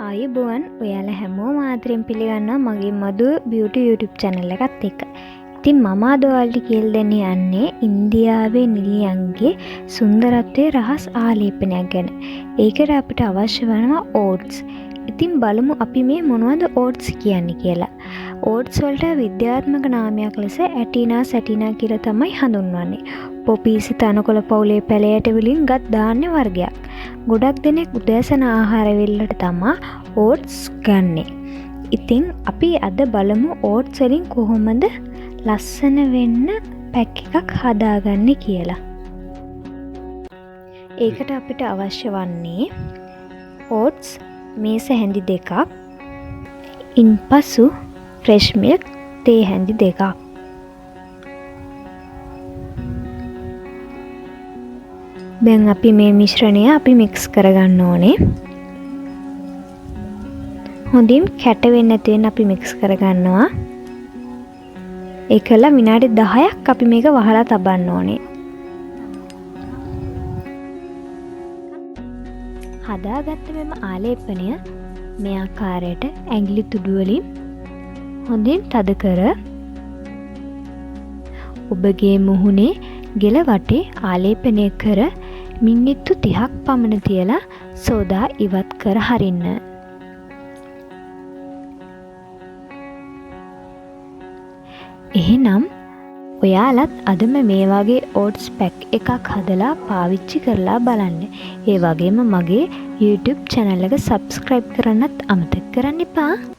ආයුබෝවන් ඔයාලා හැමෝම ආදරෙන් පිළිගන්නවා මගේ මధు බියුටි YouTube channel එකත් එක්ක. ඉතින් මම අද ඔයාලට කියලා දෙන්න යන්නේ ඉන්දියාවේ නිලියන්ගේ සුන්දරත්වයේ රහස් ආලේපනයක් ගැන. ඒකට අපිට අවශ්‍ය වෙනවා ඕට්ස්. ඉතින් බලමු අපි මේ මොනවද ඕට්ස් කියන්නේ කියලා. ඕට්ස් වලට විද්‍යාත්මක නාමයක් ලෙස ඇටිනා සැටිනා කියලා තමයි හඳුන්වන්නේ. පොපීසි තනකොළ පවුලේ පැලයට වලින් ගත් ධාන්‍ය වර්ගයක්. ගොඩක් දෙනෙක් උදෑසන ආහාර වෙල්ලට තමා ඕට්ස් ගන්නෙ. ඉතින් අපි අද බලමු ඕට්ස් වලින් කොහොමද ලස්සන වෙන්න පැක් එකක් හදාගන්නේ කියලා. ඒකට අපිට අවශ්‍ය වන්නේ ඕට්ස් මේස හැඳි 2ක්, ඉන්පසු ෆ්‍රෙෂ් මිල්ක් තේ හැඳි 2ක්. දැන් අපි මේ මිශ්‍රණය අපි මික්ස් කරගන්න ඕනේ. හොඳින් කැට වෙන්නේ නැති වෙන අපි මික්ස් කරගන්නවා. ඒකලා විනාඩි 10ක් අපි මේක වහලා තබන්න ඕනේ. හදාගත්ත මෙම ආලේපනය මේ ආකාරයට ඇඟිලි තුඩු වලින් හොඳින් තද කර ඔබගේ මුහුණේ ගෙල වටේ ආලේපනය කර මිනිත්තු 30ක් පමණ තියලා සෝදා ඉවත් කර හරින්න. එහෙනම් ඔයාලත් අදම මේ වගේ ඕට්ස් පැක් එකක් හදලා පාවිච්චි කරලා බලන්න. ඒ වගේම මගේ YouTube channel එක subscribe කරන්නත් අමතක කරන්න එපා.